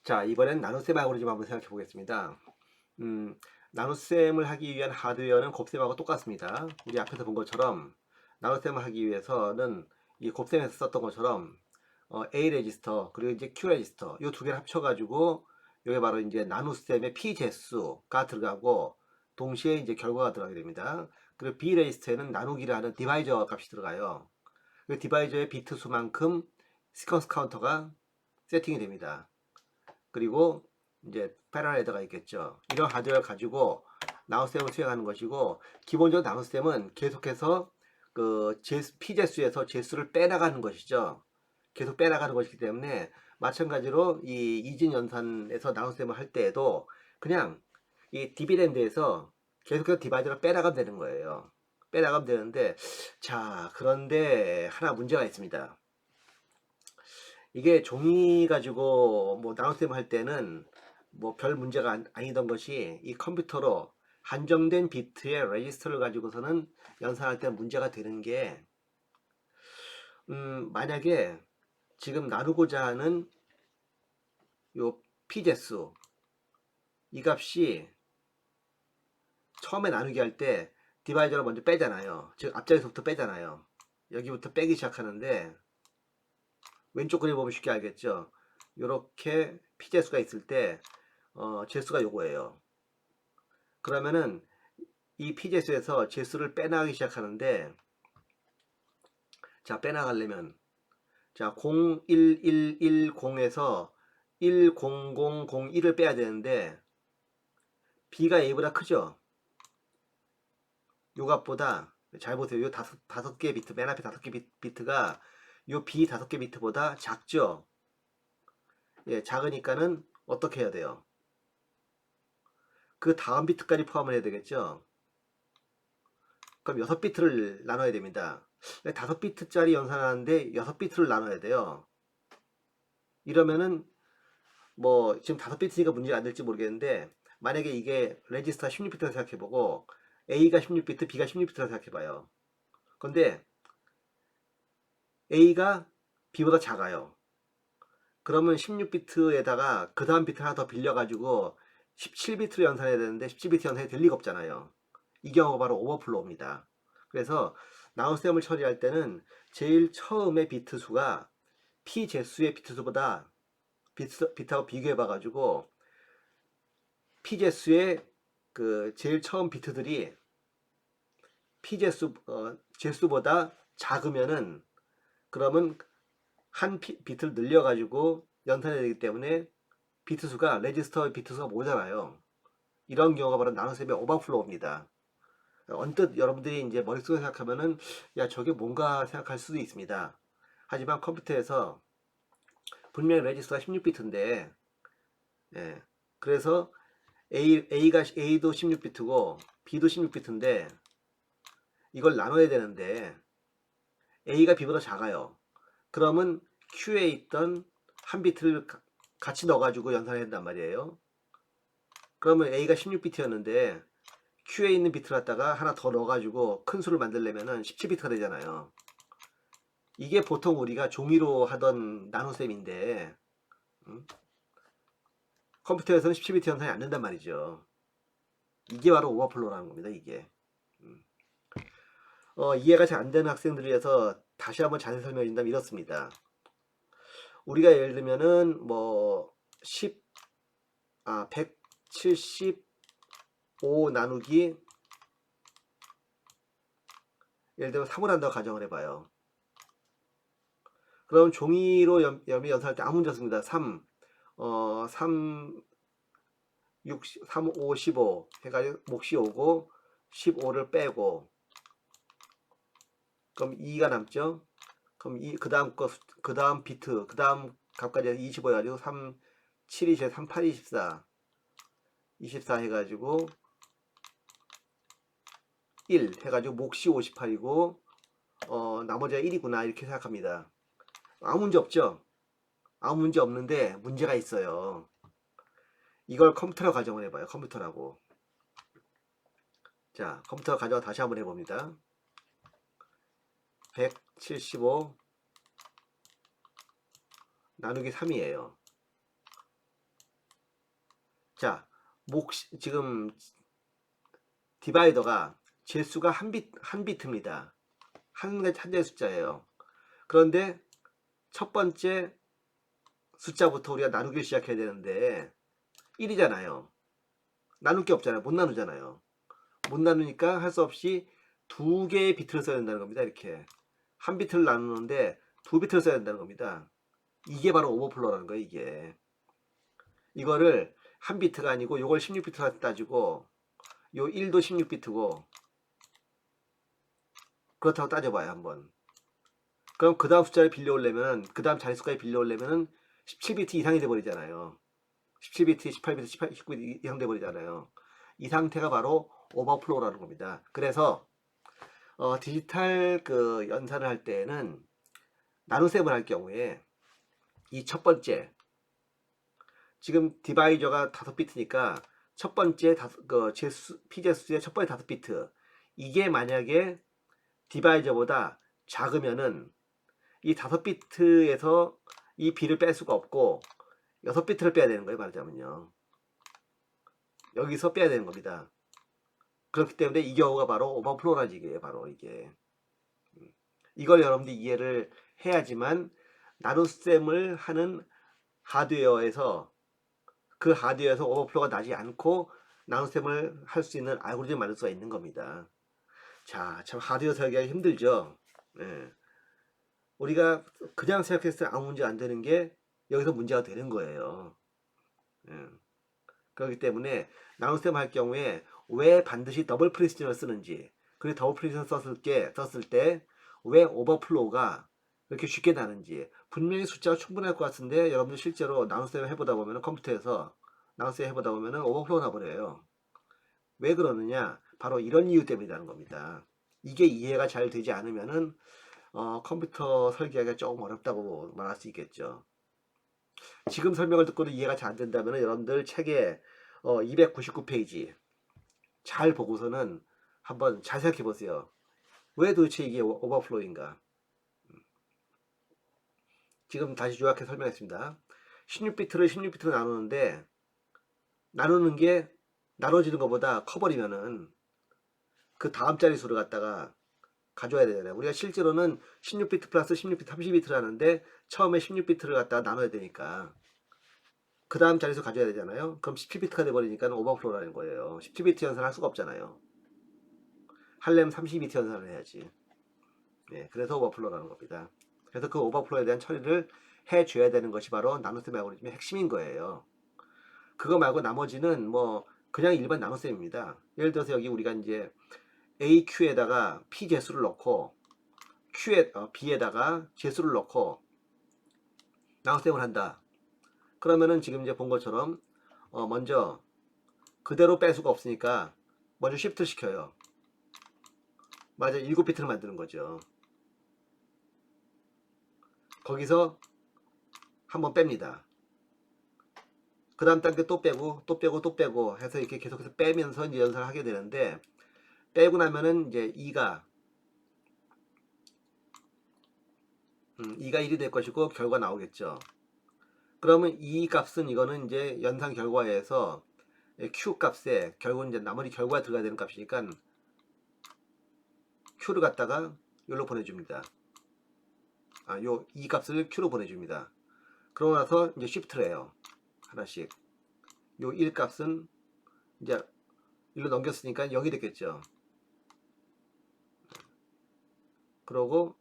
자, 이번엔 나눗셈 알고리즘 한번 생각해 보겠습니다. 나눗셈을 하기 위한 하드웨어는 곱셈하고 똑같습니다. 우리 앞에서 본 것처럼 나눗셈을 하기 위해서는 이 곱셈에서 썼던 것처럼 A 레지스터 그리고 이제 Q 레지스터 이 두 개를 합쳐가지고 이게 바로 이제 나눗셈의 P 재수가 들어가고 동시에 이제 결과가 들어가게 됩니다. 그리고 B 레지스터에는 나누기라는 디바이저 값이 들어가요. 그 디바이저의 비트 수만큼 시퀀스 카운터가 세팅이 됩니다. 그리고 이제 패러레더가 있겠죠. 이런 하드웨어를 가지고 나눗셈을 수행하는 것이고, 기본적으로 나눗셈은 계속해서 그 P재수에서 재수를 빼나가는 것이죠. 계속 빼나가는 것이기 때문에 마찬가지로 이 이진연산에서 나눗셈을 할 때에도 그냥 이 디비덴드에서 계속해서 디바이저를 빼나가면 되는 거예요. 빼나가면 되는데, 자, 그런데 하나 문제가 있습니다. 이게 종이 가지고 뭐 나눗셈 할 때는 뭐 별 문제가 아니던 것이 이 컴퓨터로 한정된 비트의 레지스터를 가지고서는 연산할 때 문제가 되는 게, 만약에 지금 나누고자 하는 요 피제수 이 값이 처음에 나누기 할 때 디바이저를 먼저 빼잖아요. 즉 앞자리에서부터 빼잖아요. 여기부터 빼기 시작하는데, 왼쪽 그림 보면 쉽게 알겠죠. 요렇게 피제수가 있을 때 제수가 요거예요. 그러면은 이 피제수에서 제수를 빼나가기 시작하는데, 자, 빼나가려면 자 01110에서 10001을 빼야 되는데 B가 A보다 크죠. 요 값보다, 잘 보세요. 요 다섯 개 비트, 맨 앞에 다섯 개 비트가 요 B 다섯 개 비트보다 작죠. 예, 작으니까는 어떻게 해야 돼요? 그 다음 비트까지 포함을 해야 되겠죠. 그럼 6비트를 나눠야 됩니다. 5비트짜리 연산하는데 6비트를 나눠야 돼요. 이러면은 뭐 지금 5비트니까 문제가 안 될지 모르겠는데, 만약에 이게 레지스터 16비트라 생각해보고 A가 16비트, B가 16비트라 생각해봐요. 근데 A가 B보다 작아요. 그러면 16비트에다가 그 다음 비트 하나 더 빌려가지고 17비트로 연산해야 되는데 17비트 연산이 될 리가 없잖아요. 이 경우가 바로 오버플로우입니다. 그래서 나눗셈을 처리할 때는 제일 처음에 비트 수가 P 제수의 비트 수보다 비트하고 비교해 봐가지고 P 제수의 그 제일 처음 비트들이 P 제수보다 작으면은, 그러면 한 비트를 늘려가지고 연산해야 되기 때문에 비트 수가 레지스터 비트 수가 모자라요. 이런 경우가 바로 나눗셈의 오버플로우입니다. 언뜻 여러분들이 이제 머릿속에 생각하면은 야, 저게 뭔가 생각할 수도 있습니다. 하지만 컴퓨터에서 분명히 레지스터가 16비트인데, 예, 그래서 A도 16비트고 B도 16비트인데 이걸 나눠야 되는데 A가 B보다 작아요. 그러면 Q에 있던 한 비트를 같이 넣어가지고 연산해야 된단 말이에요. 그러면 A가 16비트였는데 Q에 있는 비트를 갖다가 하나 더 넣어가지고 큰 수를 만들려면 17비트가 되잖아요. 이게 보통 우리가 종이로 하던 나눗셈인데, 컴퓨터에서는 17비트 연산이 안 된단 말이죠. 이게 바로 오버플로우라는 겁니다. 이게 이해가 잘 안 되는 학생들을 위해서 다시 한번 자세히 설명해 준다면 이렇습니다. 우리가 예를 들면은 뭐 175 나누기, 예를 들면 3을 한다고 가정을 해봐요. 그럼 종이로 연산할 때 아무 문제 없습니다. 3, 6, 3, 5, 15 해가지고 몫이 오고 15를 빼고, 그럼 2가 남죠. 그럼 그 다음 비트, 그 다음 값까지 25 해가지고 3, 7, 2, 3, 8, 24 해가지고 1 해가지고 몫이 58이고 나머지가 1이구나 이렇게 생각합니다. 아무 문제 없죠. 아무 문제 없는데 문제가 있어요. 이걸 컴퓨터로 가정을 해봐요. 컴퓨터라고. 자, 컴퓨터 가정을 다시 한번 해봅니다. 175 나누기 3이에요. 자, 지금 디바이더가 제수가 한 비트입니다. 한 자의 숫자예요. 그런데 첫 번째 숫자부터 우리가 나누기 시작해야 되는데 1이잖아요. 나눌 게 없잖아요. 못 나누잖아요. 못 나누니까 할 수 없이 두 개의 비트를 써야 된다는 겁니다. 이렇게 한 비트를 나누는데 두 비트를 써야 된다는 겁니다. 이게 바로 오버플로우라는 거예요. 이거를 한 비트가 아니고 요걸 16비트로 따지고 요 1도 16비트고 그렇다고 따져봐요 한번. 그럼 그 다음 숫자를 빌려오려면 그 다음 자릿수까지 빌려오려면 17비트 이상이 돼버리잖아요. 17비트, 18비트, 18, 19비트 이상 돼버리잖아요. 이 상태가 바로 오버플로우라는 겁니다. 그래서 디지털 그 연산을 할 때는 나눗셈을 할 경우에 이 첫 번째 지금 디바이저가 5비트니까 첫 번째 피제수의 첫 번째 5비트 이게 만약에 디바이저보다 작으면은 이 5비트에서 이 B를 뺄 수가 없고 6비트를 빼야 되는 거예요. 말하자면요. 여기서 빼야 되는 겁니다. 그렇기 때문에 이 경우가 바로 오버플로우라는 얘기예요. 바로 이게. 이걸 여러분들이 이해를 해야지만 나눗셈을 하는 하드웨어에서 그 하드웨어에서 오버플로우가 나지 않고 나눗셈을 할 수 있는 알고리즘을 만들 수가 있는 겁니다. 자, 참 하드웨어 설계하기 힘들죠. 예. 우리가 그냥 생각했을 때 아무 문제 안 되는 게 여기서 문제가 되는 거예요. 예. 그렇기 때문에 나눗셈 할 경우에 왜 반드시 더블 프리시전을 쓰는지 그리고 더블 프리시전 썼을 때 왜 오버플로우가 이렇게 쉽게 나는지 분명히 숫자가 충분할 것 같은데 여러분들 실제로 나눗셈 해보다 보면 컴퓨터에서 나눗셈 해보다 보면 오버플로우 나버려요. 왜 그러느냐 바로 이런 이유 때문이라는 겁니다. 이게 이해가 잘 되지 않으면은 컴퓨터 설계하기가 조금 어렵다고 말할 수 있겠죠. 지금 설명을 듣고도 이해가 잘 안 된다면 여러분들 책에 299페이지 잘 보고서는 한번 잘 생각해 보세요. 왜 도대체 이게 오버플로우인가? 지금 다시 요약해 설명했습니다. 16비트를 16비트로 나누는데 나누는 게 나눠지는 것보다 커버리면은 그 다음 자릿수를 갖다가 가져야 되잖아요. 우리가 실제로는 16비트 플러스 16비트 32비트를 하는데 처음에 16비트를 갖다가 나눠야 되니까 그 다음 자릿수 가져야 되잖아요. 그럼 17비트가 돼버리니까 오버플로우라는 거예요. 17비트 연산을 할 수가 없잖아요. 하려면 32비트 연산을 해야지. 네, 그래서 오버플로우라는 겁니다. 그래서 그 오버플로우에 대한 처리를 해줘야 되는 것이 바로 나눗셈 알고리즘의 핵심인 거예요. 그거 말고 나머지는 뭐 그냥 일반 나눗셈입니다. 예를 들어서 여기 우리가 이제 AQ에다가 P 재수를 넣고 B에다가 재수를 넣고 나눗셈을 한다. 그러면은 지금 이제 본 것처럼 먼저 그대로 뺄 수가 없으니까 먼저 시프트를 시켜요. 맞아, 7비트를 만드는 거죠. 거기서 한번 뺍니다. 그 다음 단계 또 빼고 또 빼고 또 빼고 해서 이렇게 계속해서 빼면서 이제 연산을 하게 되는데 빼고 나면은 이제 2가 1이 될 것이고 결과 나오겠죠. 그러면 이 값은 이거는 이제 연산 결과에서 Q 값에 결국은 이제 나머지 결과에 들어가야 되는 값이니까 Q를 갖다가 여기로 보내줍니다. 요 이 값을 Q로 보내줍니다. 그러고 나서 이제 시프트를 해요. 하나씩. 요 1 값은 이제 1로 넘겼으니까 0이 됐겠죠. 그러고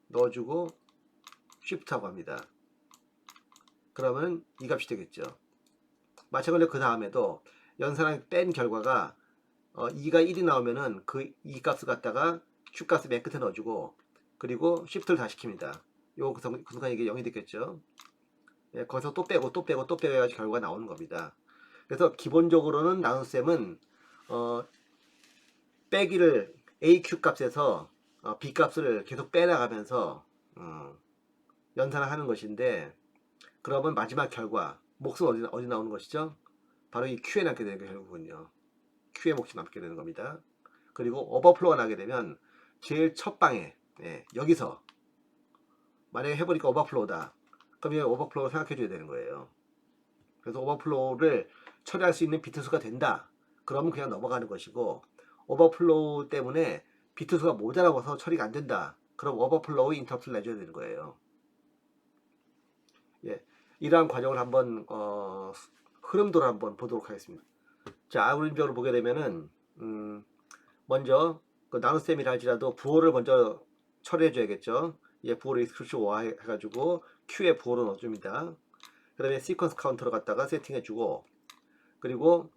넣어주고 시프트하고 합니다. 그러면 이 값이 되겠죠. 마찬가지로 그 다음에도 연산을 뺀 결과가 2가 1이 나오면은 그 이 값을 갖다가 Q 값을 맨 끝에 넣어주고 그리고 시프트를 다 시킵니다. 그 순간 이게 0이 됐겠죠. 예, 거기서 또 빼고 또 빼고 또 빼고 해가지고 결과가 나오는 겁니다. 그래서 기본적으로는 나눗셈은 빼기를 AQ 값에서 B 값을 계속 빼나가면서 연산을 하는 것인데 그러면 마지막 결과 몫은 어디 나오는 것이죠? 바로 이 Q에 남게 되는 게 결국은요. Q의 몫이 남게 되는 겁니다. 그리고 오버플로우가 나게 되면 제일 첫 방에 여기서 만약에 해보니까 오버플로우다. 그럼 이 오버플로우 생각해 줘야 되는 거예요. 그래서 오버플로우를 처리할 수 있는 비트 수가 된다. 그러면 그냥 넘어가는 것이고, 오버플로우 때문에 비트 수가 모자라서 처리가 안 된다. 그럼 오버플로우 인터럽트를 내줘야 되는 거예요. 예, 이러한 과정을 한번 흐름도를 한번 보도록 하겠습니다. 자, 알고리즘적으로 보게 되면은 먼저 그 나눗셈이라 할지라도 부호를 먼저 처리해 줘야겠죠. 예, 부호를 익스크루시 5 해가지고 Q에 부호를 넣어줍니다. 그 다음에 시퀀스 카운터를 갖다가 세팅해 주고, 그리고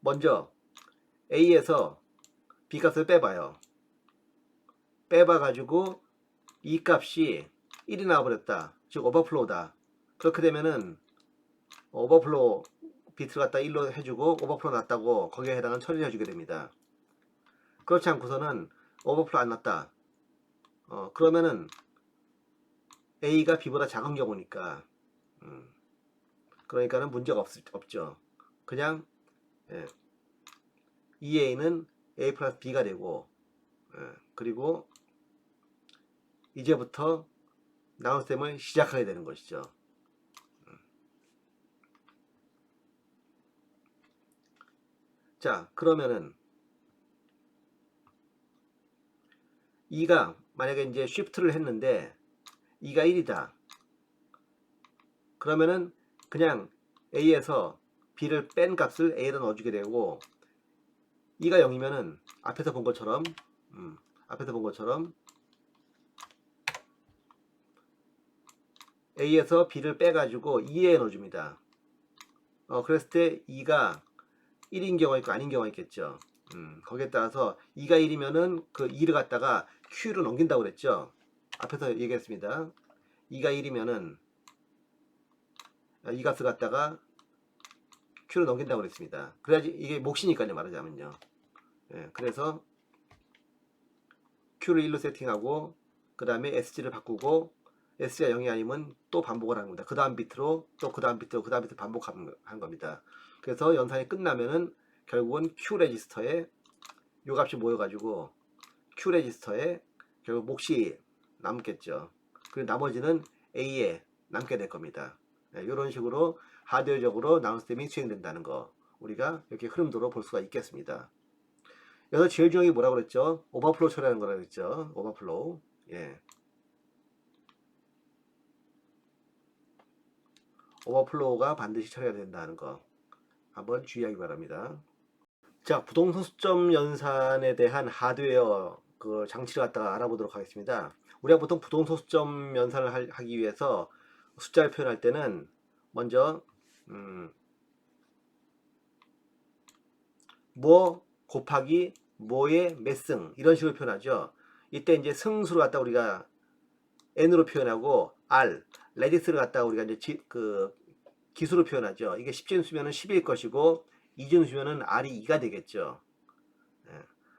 먼저 A에서 B 값을 빼봐요. 빼봐가지고 이 값이 1이 나와버렸다. 즉 오버플로우다. 그렇게 되면은 오버플로우 비트를 갖다 1로 해주고 오버플로우 났다고 거기에 해당하는 처리를 해주게 됩니다. 그렇지 않고서는 오버플로우 안 났다. 그러면은 A가 B보다 작은 경우니까 그러니까는 문제가 없죠. 그냥 예, 2A는 A 플러스 B가 되고, 그리고 이제부터 나눗셈을 시작하게 되는 것이죠. 자, 그러면은 2가 만약에 이제 쉬프트를 했는데 2가 1이다. 그러면은 그냥 A에서 B를 뺀 값을 A에다 넣어주게 되고, 2가 0이면은 앞에서 본 것처럼 A에서 B를 빼가지고 2에 넣어줍니다. 그랬을 때 2가 1인 경우가 있고 아닌 경우가 있겠죠. 거기에 따라서 2가 1이면은 그 2를 갖다가 Q로 넘긴다고 그랬죠. 앞에서 얘기했습니다. 2가 1이면은 이 값을 갖다가 Q로 넘긴다고 그랬습니다. 그래야지 이게 몫이니까요, 말하자면요. 예, 그래서 Q를 1로 세팅하고 그 다음에 SG를 바꾸고 SG가 0이 아니면 또 반복을 하는 겁니다. 그 다음 비트로 또 그 다음 비트로 그 다음 비트 반복하는 겁니다. 그래서 연산이 끝나면은 결국은 Q 레지스터에 요 값이 모여가지고 Q 레지스터에 결국 몫이 남겠죠. 그리고 나머지는 A에 남게 될 겁니다. 네, 이런 식으로 하드웨어적으로 나눗셈이 수행된다는 거 우리가 이렇게 흐름도로 볼 수가 있겠습니다. 여기서 제일 중요한 게 뭐라고 그랬죠? 오버플로우 처리하는 거라고 그랬죠. 오버플로우. 예. 오버플로우가 반드시 처리가 된다는 거 한번 주의하기 바랍니다. 자, 부동산 수점 연산에 대한 하드웨어 그 장치를 갖다가 알아보도록 하겠습니다. 우리가 보통 부동산 수점 연산을 하기 위해서 숫자를 표현할 때는 먼저 뭐 곱하기 뭐의 몇 승 이런 식으로 표현하죠. 이때 이제 승수를 갖다 우리가 n으로 표현하고 r 레디스를 갖다가 우리가 이제 기수로 표현하죠. 이게 10진수면은 10일 것이고 2진수면은 r이 2가 되겠죠.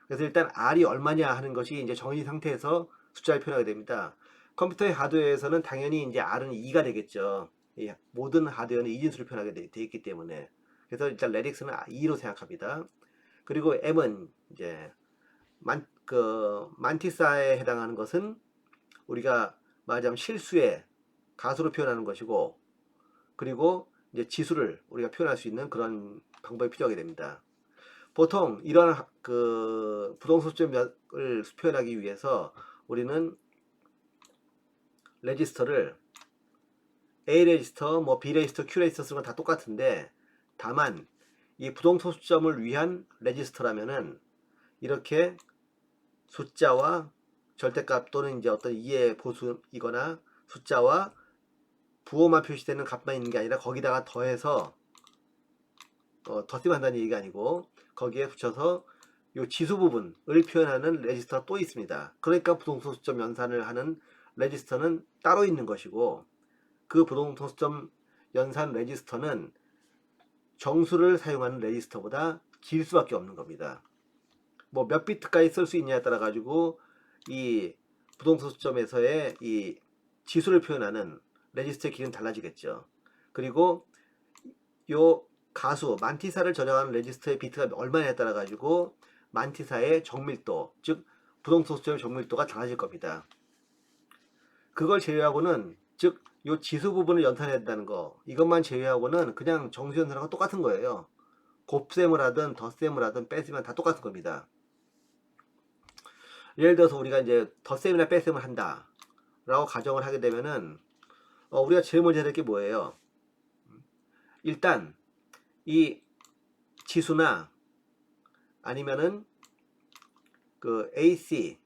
그래서 일단 r이 얼마냐 하는 것이 이제 정해진 상태에서 숫자를 표현하게 됩니다. 컴퓨터의 하드웨어에서는 당연히 이제 r은 2가 되겠죠. 모든 하드웨어는 2진수를 표현하게 돼 있기 때문에. 그래서 일단 레딕스는 2로 생각합니다. 그리고 m은 이제 만티사에 해당하는 것은 우리가 말하자면 실수의 가수로 표현하는 것이고, 그리고 이제 지수를 우리가 표현할 수 있는 그런 방법이 필요하게 됩니다. 보통 이러한 그 부동산 수점을 표현하기 위해서 우리는 레지스터를 A 레지스터, 뭐 B 레지스터, Q 레지스터 쓰는 건 다 똑같은데, 다만 이 부동산 수점을 위한 레지스터라면은 이렇게 숫자와 절대값 또는 이제 어떤 2의 보수이거나 숫자와 부호만 표시되는 값만 있는 게 아니라 거기다가 더해서 덧셈 한다는 얘기가 아니고 거기에 붙여서 이 지수 부분을 표현하는 레지스터가 또 있습니다. 그러니까 부동산 수점 연산을 하는 레지스터는 따로 있는 것이고, 그 부동산 수점 연산 레지스터는 정수를 사용하는 레지스터보다 길 수밖에 없는 겁니다. 뭐 몇 비트까지 쓸 수 있냐에 따라 가지고 이 부동산 수점에서의 이 지수를 표현하는 레지스터의 길은 달라지겠죠. 그리고 요 가수 만티사를 저장하는 레지스터의 비트가 얼마냐에 따라 가지고 만티사의 정밀도, 즉 부동산 수점의 정밀도가 달라질 겁니다. 그걸 제외하고는, 즉 요 지수 부분을 연산해야 된다는 거, 이것만 제외하고는 그냥 정수 연산하고 똑같은 거예요. 곱셈을 하든 덧셈을 하든 뺄셈은 다 똑같은 겁니다. 예를 들어서 우리가 이제 덧셈이나 뺄셈을 한다 라고 가정을 하게 되면은 우리가 제일 먼저 해야 될 게 뭐예요? 일단 이 지수나 아니면은 그 AC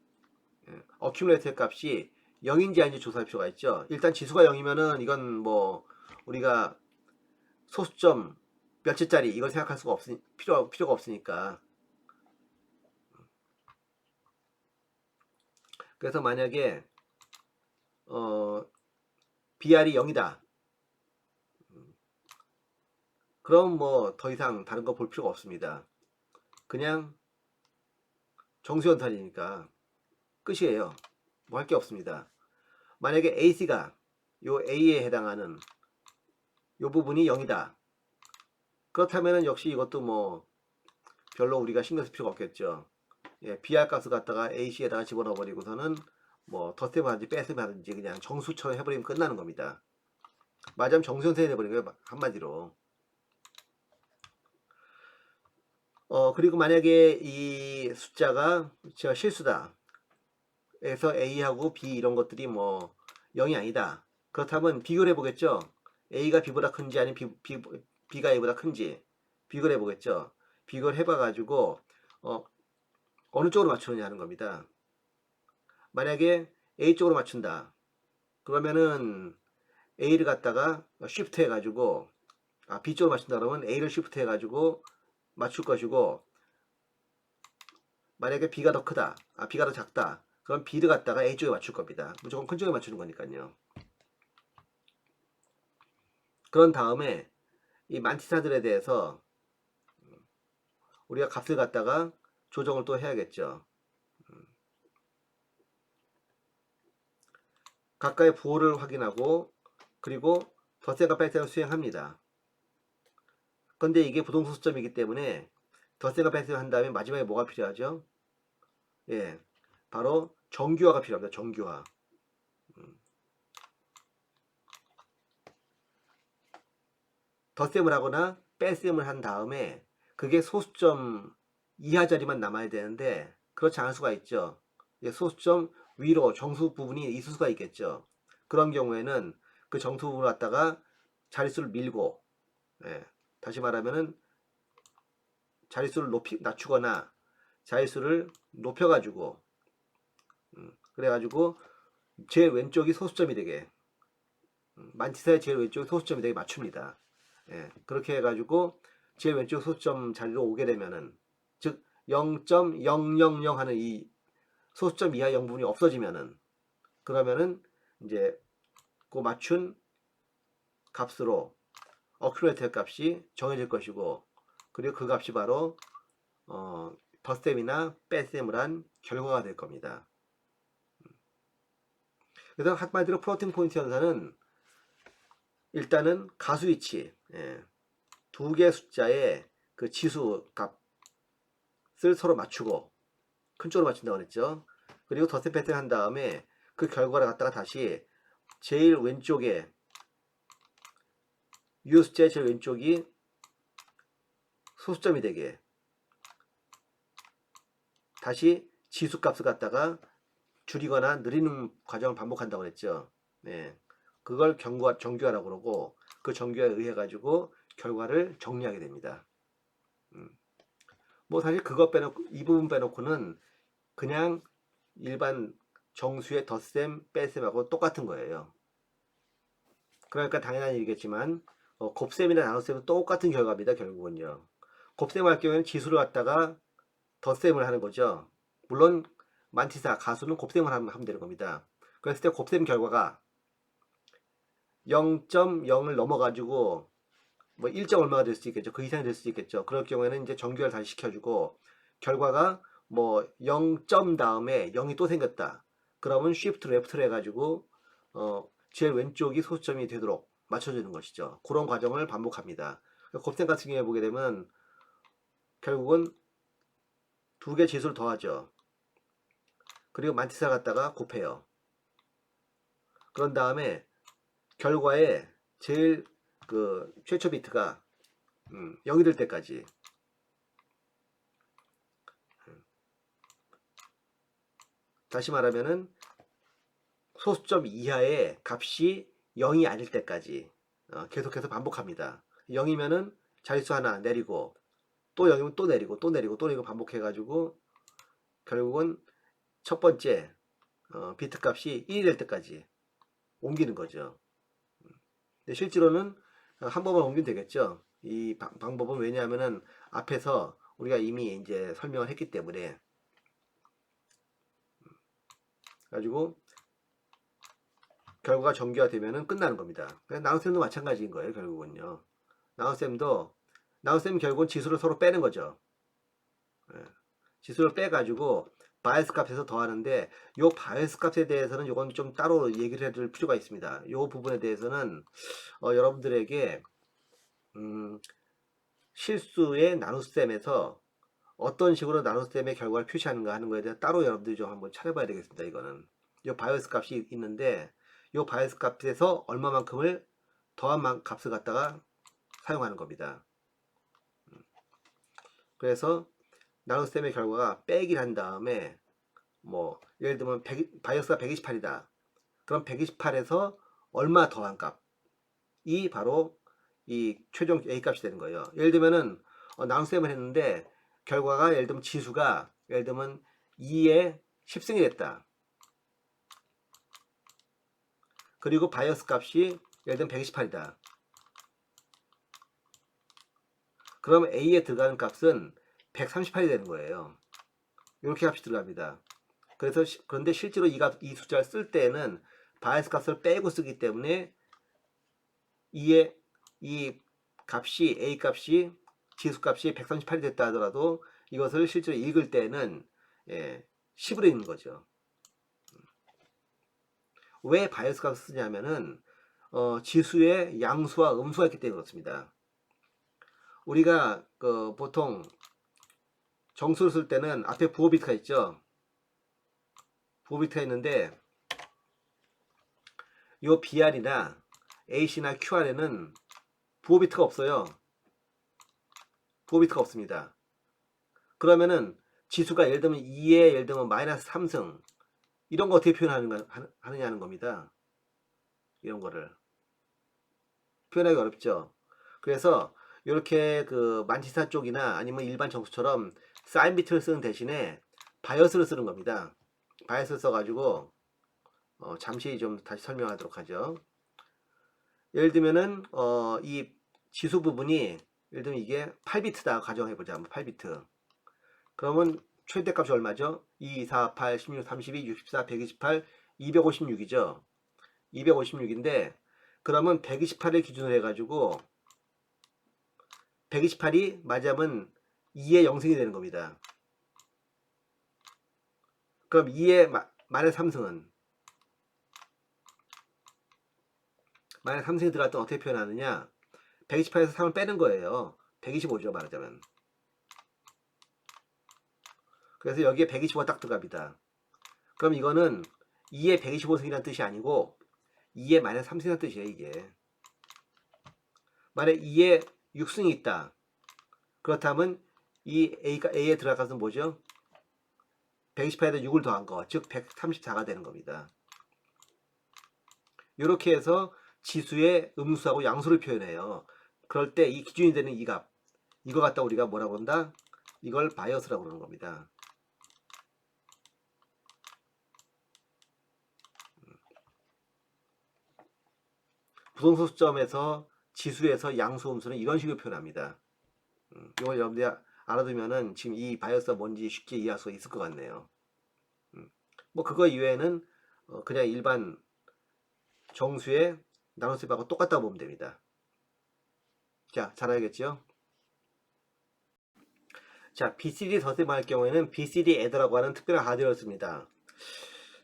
어큐뮬레이터 값이 0인지 아닌지 조사할 필요가 있죠. 일단 지수가 0이면은 이건 뭐 우리가 소수점 몇째짜리 이걸 생각할 수가 필요가 없으니까. 그래서 만약에 BR이 0이다. 그럼 뭐 더 이상 다른 거 볼 필요가 없습니다. 그냥 정수연산이니까 끝이에요. 뭐 할 게 없습니다. 만약에 AC가 요 A에 해당하는 요 부분이 0이다. 그렇다면은 역시 이것도 뭐 별로 우리가 신경 쓸 필요가 없겠죠. 예, BR 값을 갖다가 AC에다가 집어넣어 버리고서는 뭐 덧셈을 하든지 뺄셈을 하든지 그냥 정수처럼 해버리면 끝나는 겁니다. 맞으면 정수연산이 돼버린 거예요, 한마디로. 그리고 만약에 이 숫자가 제가 실수다. 에서 A하고 B 이런 것들이 뭐 0이 아니다. 그렇다면 비교를 해보겠죠. A가 B보다 큰지 아니면 B가 A보다 큰지 비교를 해보겠죠. 비교를 해봐가지고 어느 쪽으로 맞추느냐 하는 겁니다. 만약에 A 쪽으로 맞춘다. 그러면은 A를 갖다가 쉬프트 해가지고 B 쪽으로 맞춘다 그러면 A를 쉬프트 해가지고 맞출 것이고, 만약에 B가 더 크다. B가 더 작다. 그럼 B를 갖다가 A 쪽에 맞출 겁니다. 무조건 큰 쪽에 맞추는 거니까요. 그런 다음에 이 만티사들에 대해서 우리가 값을 갖다가 조정을 또 해야겠죠. 각각의 부호를 확인하고 그리고 덧셈과 뺄셈을 수행합니다. 그런데 이게 부동소수점이기 때문에 덧셈과 뺄셈을 한 다음에 마지막에 뭐가 필요하죠? 예, 바로 정규화가 필요합니다. 정규화. 덧셈을 하거나 뺄셈을 한 다음에 그게 소수점 이하 자리만 남아야 되는데 그렇지 않을 수가 있죠. 소수점 위로 정수 부분이 있을 수가 있겠죠. 그런 경우에는 그 정수 부분을 갖다가 자릿수를 밀고, 예, 다시 말하면은 자릿수를 낮추거나 자릿수를 높여가지고, 그래가지고 제일 왼쪽이 소수점이 되게, 만티사의 제일 왼쪽이 소수점이 되게 맞춥니다. 예, 그렇게 해가지고 제일 왼쪽 소수점 자리로 오게 되면은, 즉 0.000 하는 이 소수점 이하 영분이 없어지면은, 그러면은 이제 그 맞춘 값으로 어큐레이터 값이 정해질 것이고, 그리고 그 값이 바로 덧셈이나 뺄셈을 한 결과가 될 겁니다. 그래서 한마디로 플로팅 포인트 연산은 일단은 가수위치, 예, 두 개 숫자의 그 지수 값을 서로 맞추고 큰 쪽으로 맞춘다고 그랬죠. 그리고 덧셈 패턴 한 다음에 그 결과를 갖다가 다시 제일 왼쪽에 유 숫자의 제일 왼쪽이 소수점이 되게 다시 지수 값을 갖다가 줄이거나 늘리는 과정을 반복한다고 그랬죠. 네. 그걸 정규화라고 그러고 그 정규화에 의해 가지고 결과를 정리하게 됩니다. 뭐 사실 그거 빼놓고 이 부분 빼놓고는 그냥 일반 정수의 덧셈 뺄셈하고 똑같은 거예요. 그러니까 당연한 일이겠지만 곱셈이나 나눗셈은 똑같은 결과입니다. 결국은요. 곱셈할 경우에는 지수를 갖다가 덧셈을 하는 거죠. 물론 만티사 가수는 곱셈을 하면 되는 겁니다. 그랬을 때 곱셈 결과가 0.0을 넘어가지고 뭐 1점 얼마가 될 수 있겠죠. 그 이상이 될 수 있겠죠. 그럴 경우에는 이제 정규화를 다시 시켜주고, 결과가 뭐 0점 다음에 0이 또 생겼다. 그러면 shift left를 해가지고 제일 왼쪽이 소수점이 되도록 맞춰주는 것이죠. 그런 과정을 반복합니다. 곱셈 같은 경우에 보게 되면 결국은 두 개 지수를 더하죠. 그리고 만티사 갖다가 곱해요. 그런 다음에 결과에 제일 그 최초 비트가 0이 될 때까지, 다시 말하면은 소수점 이하의 값이 0이 아닐 때까지 계속해서 반복합니다. 0이면은 자릿수 하나 내리고, 또 0이면 또 내리고, 또 내리고, 또 내리고 반복해 가지고 결국은 첫 번째 비트 값이 1이 될 때까지 옮기는 거죠. 근데 실제로는 한 번만 옮기면 되겠죠. 이 방법은 왜냐하면은 앞에서 우리가 이미 이제 설명을 했기 때문에. 가지고 결과가 정교화되면은 끝나는 겁니다. 나눗셈도 마찬가지인 거예요. 결국은요. 나눗셈 결국은 지수를 서로 빼는 거죠. 예. 지수를 빼가지고 바이어스 값에서 더하는데, 요 바이어스 값에 대해서는 요건 좀 따로 얘기를 해둘 필요가 있습니다. 요 부분에 대해서는 여러분들에게 실수의 나눗셈에서 어떤 식으로 나눗셈의 결과를 표시하는가 하는 거에 대해 따로 여러분들이 좀 한번 찾아봐야 되겠습니다. 이거는 요 바이어스 값이 있는데, 요 바이어스 값에서 얼마만큼을 더한 값을 갖다가 사용하는 겁니다. 그래서 나눗셈의 결과가 빼기를 한 다음에, 뭐 예를 들면 바이어스가 128이다. 그럼 128에서 얼마 더한 값이 바로 이 최종 A 값이 되는 거예요. 예를 들면은 나눗셈을 했는데 결과가 예를 들면 지수가 예를 들면 2에 10승이 됐다. 그리고 바이어스 값이 예를 들면 128이다. 그럼 A에 들어가는 값은 138이 되는 거예요. 이렇게 값이 들어갑니다. 그런데 실제로 이 숫자를 쓸 때는 바이어스 값을 빼고 쓰기 때문에 이 값이 A 값이 지수 값이 138이 됐다 하더라도 이것을 실제로 읽을 때는 10으로 읽는 거죠. 왜 바이어스 값을 쓰냐면은 지수의 양수와 음수가 있기 때문에 그렇습니다. 우리가 보통 정수를 쓸 때는 앞에 부호 비트가 있죠. 부호 비트가 있는데 요 BR이나 AC나 QR에는 부호 비트가 없어요. 부호 비트가 없습니다. 그러면은 지수가 예를 들면 2에 예를 들면 마이너스 3승 이런 거 어떻게 하느냐는 겁니다. 이런 거를 표현하기 어렵죠. 그래서 이렇게 그 만지사 쪽이나 아니면 일반 정수처럼 사인 비트를 쓰는 대신에 바이어스를 쓰는 겁니다. 바이어스를 써가지고 잠시 좀 다시 설명하도록 하죠. 예를 들면은 이 지수 부분이 예를 들면 이게 8비트다 가정해보자. 8비트. 그러면 최대값이 얼마죠? 2, 4, 8, 16, 32, 64, 128, 256이죠. 256인데 그러면 128을 기준으로 해가지고 128이 맞으면 2의 0승이 되는 겁니다. 그럼 2의 마이너스 3승은 마이너스 3승이 들어갈 때 어떻게 표현하느냐? 128에서 3을 빼는 거예요. 125죠 말하자면. 그래서 여기에 125가 딱 들어갑니다. 그럼 이거는 2의 125승이라는 뜻이 아니고 2의 마이너스 3승이라는 뜻이에요. 이게 만약 2의 6승이 있다. 그렇다면 이 A에 들어갈 것은 뭐죠? 128에다 6을 더한 거, 즉 134가 되는 겁니다. 이렇게 해서 지수의 음수하고 양수를 표현해요. 그럴 때 이 기준이 되는 이 값, 이거 갖다 우리가 뭐라고 한다? 이걸 바이어스라고 그러는 겁니다. 부동소 수점에서 지수에서 양수 음수는 이런 식으로 표현합니다. 이걸 여러분들이 알아두면은 지금 이 바이어스가 뭔지 쉽게 이해할 수 있을 것 같네요. 뭐 그거 이외에는 그냥 일반 정수의 나눗셈하고 똑같다고 보면 됩니다. 자, 잘 알겠죠? 자, BCD 덧셈 할 경우에는 BCD 애더라고 하는 특별한 하드웨어를 씁니다.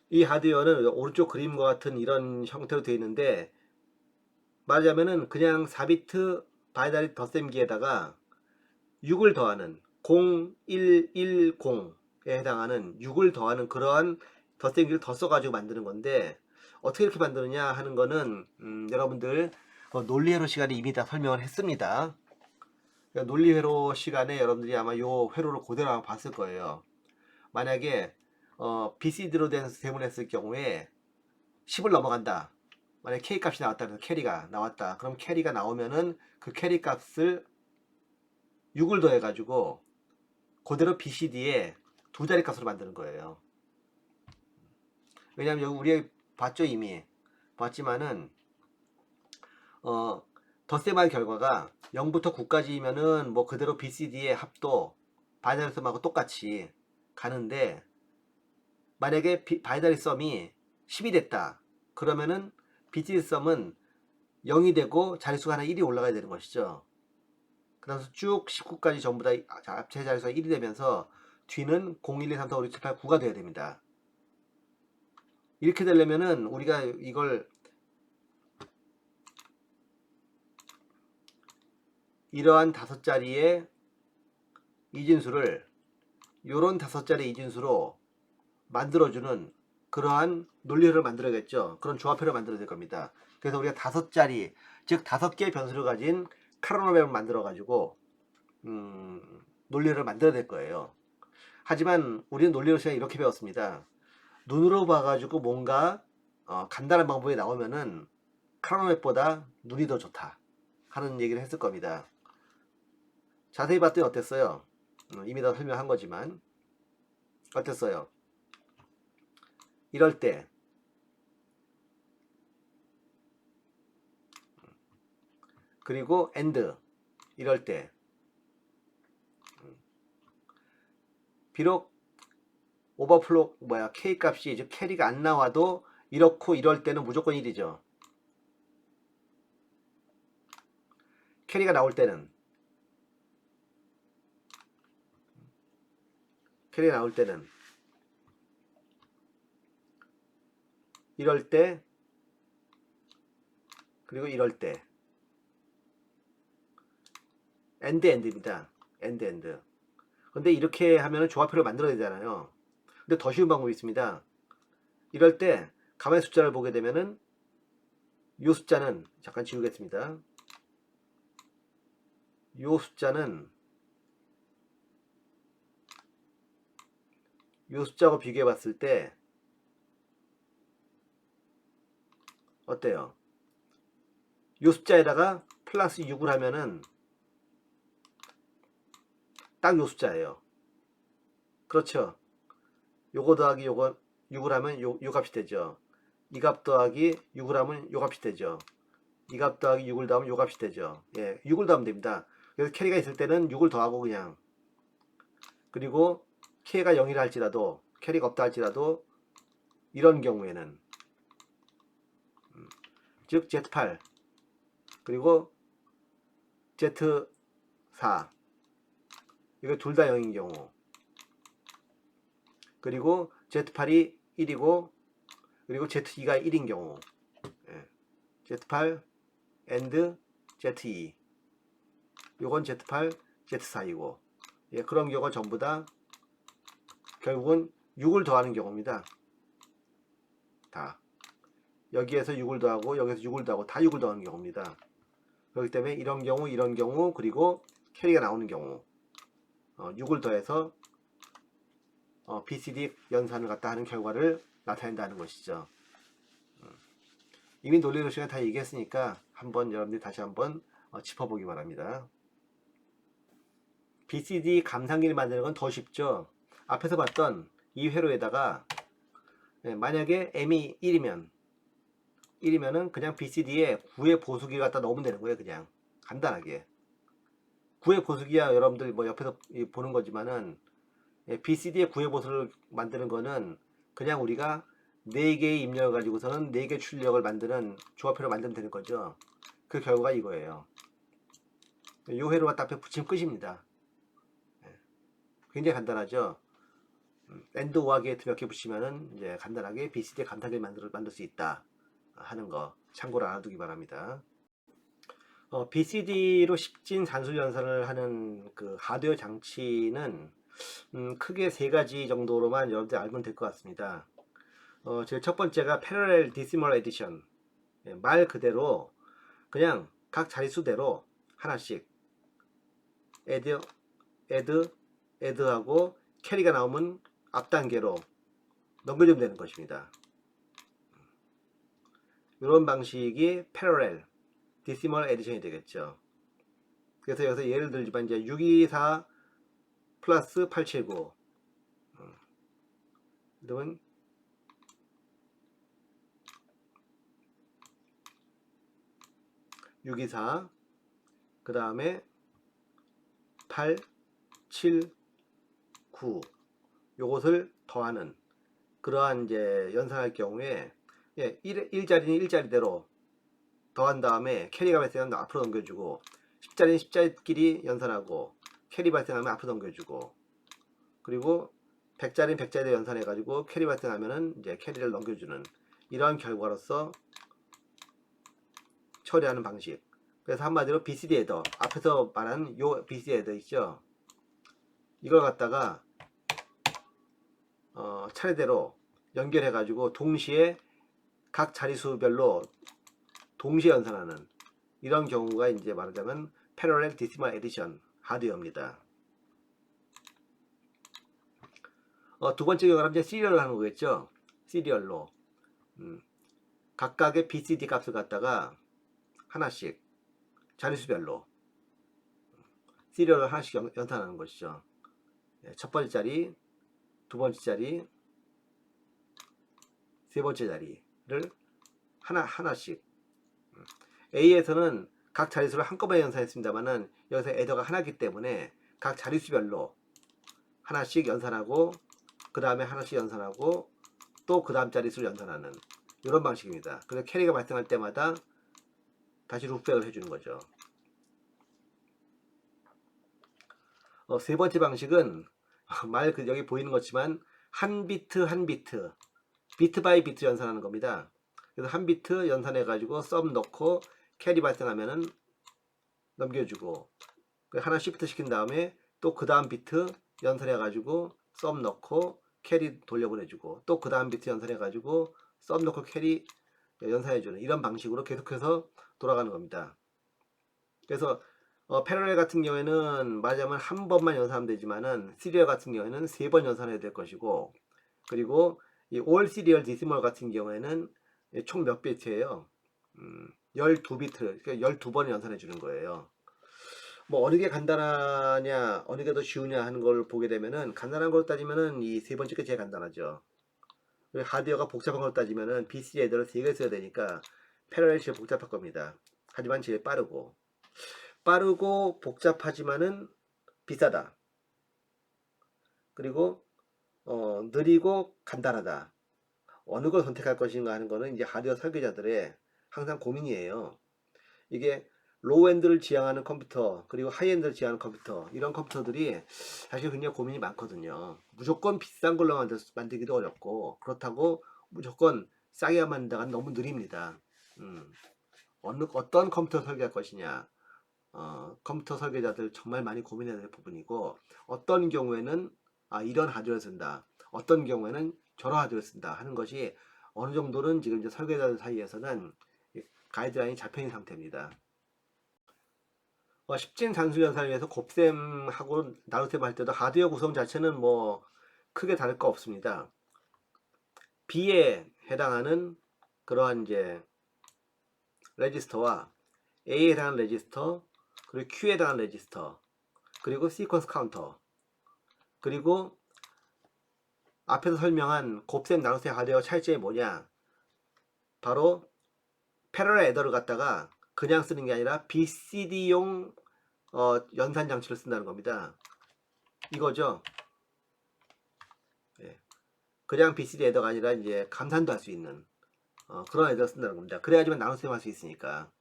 이 하드웨어는 오른쪽 그림과 같은 이런 형태로 되어 있는데 말하자면은 그냥 4비트 바이너리 덧셈기에다가 6을 더하는 0110에 해당하는 6을 더하는 그러한 덧셈기를 더 써가지고 만드는 건데 어떻게 이렇게 만드느냐 하는 거는 여러분들 논리회로 시간에 이미 다 설명을 했습니다. 그러니까 논리회로 시간에 여러분들이 아마 요 회로를 그대로 한번 봤을 거예요. 만약에 BCD로 된 대문을 했을 경우에 10을 넘어간다. 만약에 K 값이 나왔다. 그래서 캐리가 나왔다. 그럼 캐리가 나오면은 그 캐리 값을 6을 더해가지고 그대로 BCD에 두 자리 값으로 만드는 거예요. 왜냐면 여기 우리 봤죠, 이미 봤지만은 덧셈한 결과가 0부터 9까지면은 뭐 그대로 BCD의 합도 바이너리 썸하고 똑같이 가는데, 만약에 바이너리 썸이 10이 됐다 그러면은 BCD 썸은 0이 되고 자릿수가 하나 1이 올라가야 되는 것이죠. 그래서 쭉 19까지 전부 다 합체 자릿수가 1이 되면서 뒤는 0, 1, 2, 3, 4, 5, 6, 7, 8, 9가 돼야 됩니다. 이렇게 되려면은 우리가 이걸 이러한 5자리의 이진수를 요런 5자리 이진수로 만들어주는 그러한 논리를 만들어야겠죠. 그런 조합표를 만들어야 될 겁니다. 그래서 우리가 5자리, 즉 5개의 변수를 가진 카르노맵을 만들어 가지고 논리를 만들어야 될 거예요. 하지만 우리는 논리를 시간에 이렇게 배웠습니다. 눈으로 봐가지고 뭔가 간단한 방법이 나오면은 카르노맵보다 눈이 더 좋다 하는 얘기를 했을 겁니다. 자세히 봤더니 어땠어요? 이미 다 설명한 거지만 어땠어요? 이럴 때 그리고 AND 이럴 때 비록 오버플로 K 값이 즉 캐리가 안 나와도 이렇고 이럴 때는 무조건 1이죠. 캐리가 나올 때는 이럴 때 그리고 이럴 때 AND입니다. AND. 근데 이렇게 하면 조합표를 만들어야 되잖아요. 근데 더 쉬운 방법이 있습니다. 이럴 때 가만히 숫자를 보게 되면은 이 숫자는 잠깐 지우겠습니다. 이 숫자는 이 숫자하고 비교해 봤을 때 어때요? 이 숫자에다가 플러스 6을 하면은 딱 이 숫자예요. 그렇죠? 요거 더하기 요거 6을 하면 요 값이 되죠. 이 값 더하기 6을 하면 요 값이 되죠. 이 값 더하기 6을 더하면 요 값이 되죠. 예, 6을 더하면 됩니다. 그래서 캐리가 있을 때는 6을 더하고 그냥, 그리고 K가 0이라 할지라도 캐리가 없다 할지라도 이런 경우에는 즉 Z8 그리고 Z4 이거 둘 다 0인 경우, 그리고 Z8이 1이고 그리고 Z2가 1인 경우, 예. Z8 and Z2 요건 Z8 Z4이고, 예, 그런 경우가 전부 다 결국은 6을 더하는 경우입니다. 다 여기에서 6을 더하고 여기에서 6을 더하고 다 6을 더하는 경우입니다. 그렇기 때문에 이런 경우 그리고 캐리가 나오는 경우 6을 더해서 BCD 연산을 갖다 하는 결과를 나타낸다는 것이죠. 이미 논리로 시간에 다 얘기했으니까 한번 여러분들이 다시 한번 짚어보기 바랍니다. BCD 감상기를 만드는 건 더 쉽죠. 앞에서 봤던 이 회로에다가 만약에 M이 1이면은 그냥 BCD에 9의 보수기 갖다 넣으면 되는 거예요. 그냥 간단하게 9의 보수기야 여러분들 뭐 옆에서 보는 거지만은 BCD의 9의 보수를 만드는 거는 그냥 우리가 4개의 입력을 가지고서는 4개 출력을 만드는 조합표를 만들면 되는 거죠. 그 결과가 이거예요. 요 회로 갖다 앞에 붙이면 끝입니다. 굉장히 간단하죠. AND OR 게이트 몇 개 붙이면은 이제 간단하게 BCD의 감상기를 만들 수 있다 하는 거 참고로 알아두기 바랍니다. BCD로 10진 산술 연산을 하는 그 하드웨어 장치는 크게 3가지 정도로만 여러분들 알면 될 것 같습니다. 제일 첫 번째가 Parallel Decimal Addition. 말 그대로 그냥 각 자릿수대로 하나씩 add, add하고 캐리가 나오면 앞 단계로 넘겨주면 되는 것입니다. 이런 방식이 Parallel Decimal Addition이 되겠죠. 그래서 여기서 예를 들지만 이제 624 플러스 879 그러면 624 그 다음에 8, 7, 9 요것을 더하는 그러한 이제 연산할 경우에 1자리는 1자리대로 더한 다음에 캐리가 발생하면 앞으로 넘겨주고 10자리는 10자리끼리 연산하고 캐리 발생하면 앞으로 넘겨주고 그리고 100자리는 100자리대 연산해 가지고 캐리 발생하면은 이제 캐리를 넘겨주는 이러한 결과로서 처리하는 방식. 그래서 한마디로 BCD 헤더 앞에서 말한 요 BCD 헤더 있죠. 이걸 갖다가 차례대로 연결해 가지고 동시에 각 자릿수별로 동시에 연산하는 이런 경우가 이제 말하자면 Parallel Decimal Addition 하드웨어입니다. 두 번째 경우는 이제 시리얼로 하는 거겠죠. 시리얼로 각각의 BCD 값을 갖다가 하나씩 자릿수별로 시리얼을 하나씩 연산하는 것이죠. 첫 번째 자리, 두 번째 자리, 세 번째 자리를 하나씩 A에서는 각 자릿수를 한꺼번에 연산했습니다만은 여기서 애더가 하나이기 때문에 각 자릿수별로 하나씩 연산하고 그 다음에 하나씩 연산하고 또 그 다음 자릿수를 연산하는 이런 방식입니다. 그래서 캐리가 발생할 때마다 다시 룩백을 해주는 거죠. 세 번째 방식은 여기 보이는 것지만 한 비트 한 비트 비트 바이 비트 연산하는 겁니다. 그래서 한 비트 연산해 가지고 썸 넣고 캐리 발생하면은 넘겨주고 하나 시프트 시킨 다음에 또 그 다음 비트 연산해 가지고 썸 넣고 캐리 돌려보내주고 또 그 다음 비트 연산해 가지고 썸 넣고 캐리 연산해주는 이런 방식으로 계속해서 돌아가는 겁니다. 그래서 패러렐 같은 경우에는 말하자면 한 번만 연산하면 되지만은 시리얼 같은 경우에는 세 번 연산해야 될 것이고 그리고 이 올 시리얼 디시멀 같은 경우에는 총 몇 비트예요? 12비트, 그러니까 12번 연산해 주는 거예요. 뭐 어느 게 간단하냐, 어느 게 더 쉬우냐 하는 걸 보게 되면은 간단한 걸 따지면은 이 세 번째가 제일 간단하죠. 하드웨어가 복잡한 걸 따지면은 BC 헤더를 3개 써야 되니까 패러렐이 제일 복잡할 겁니다. 하지만 제일 빠르고 복잡하지만은 비싸다. 그리고 느리고 간단하다. 어느 걸 선택할 것인가 하는 거는 이제 하드웨어 설계자들의 항상 고민이에요. 이게 로우엔드를 지향하는 컴퓨터 그리고 하이엔드를 지향하는 컴퓨터 이런 컴퓨터들이 사실 굉장히 고민이 많거든요. 무조건 비싼 걸로 만들기도 어렵고 그렇다고 무조건 싸게 만든다가 너무 느립니다. 어떤 컴퓨터 설계할 것이냐 컴퓨터 설계자들 정말 많이 고민해야 될 부분이고 어떤 경우에는 이런 하드웨어를 쓴다 어떤 경우에는 저런 하드웨어를 쓴다 하는 것이 어느 정도는 지금 이제 설계자들 사이에서는 가이드라인이 잡혀 있는 상태입니다. 10진 단수 연산을 위해서 곱셈하고 나눗셈 할 때도 하드웨어 구성 자체는 뭐 크게 다를 거 없습니다. B에 해당하는 그러한 이제 레지스터와 A에 해당하는 레지스터 그리고 Q에 해당하는 레지스터 그리고 시퀀스 카운터 그리고 앞에서 설명한 곱셈 나눗셈 하드웨어 차이점이 뭐냐 바로 패러렐 애더를 갖다가 그냥 쓰는 게 아니라 BCD용 연산 장치를 쓴다는 겁니다. 이거죠. 그냥 BCD 애더가 아니라 이제 감산도 할 수 있는 그런 애더를 쓴다는 겁니다. 그래야지만 나눗셈 할 수 있으니까.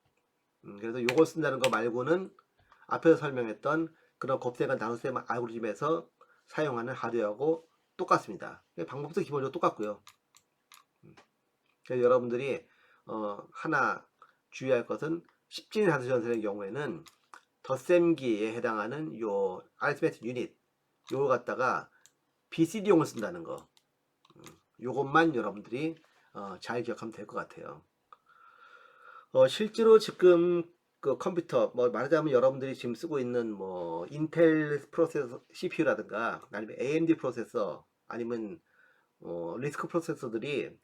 그래서 요걸 쓴다는 거 말고는 앞에서 설명했던 그런 곱셈과 나눗셈 알고리즘에서 사용하는 하드웨어하고 똑같습니다. 방법도 기본적으로 똑같고요. 그래서 여러분들이 하나 주의할 것은 10진 단수 연산의 경우에는 덧셈기에 해당하는 요 arithmetic unit 요걸 갖다가 BCD용을 쓴다는 거. 요것만 여러분들이 잘 기억하면 될 것 같아요. 실제로 지금 그 컴퓨터 뭐 말하자면 여러분들이 지금 쓰고 있는 뭐 인텔 프로세서 CPU라든가 아니면 AMD 프로세서 아니면 리스크 프로세서들이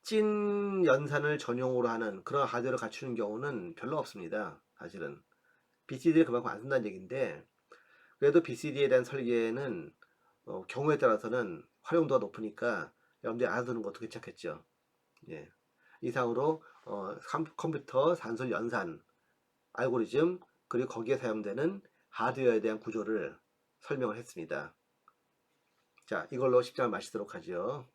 10진 연산을 전용으로 하는 그런 하드웨어를 갖추는 경우는 별로 없습니다. 사실은 BCD를 그만큼 안 쓴다는 얘기인데, 그래도 BCD에 대한 설계는 경우에 따라서는 활용도가 높으니까 여러분들이 알아두는 것도 괜찮겠죠. 예. 이상으로 컴퓨터 산술 연산 알고리즘 그리고 거기에 사용되는 하드웨어에 대한 구조를 설명을 했습니다. 자, 이걸로 10장을 마치도록 하죠.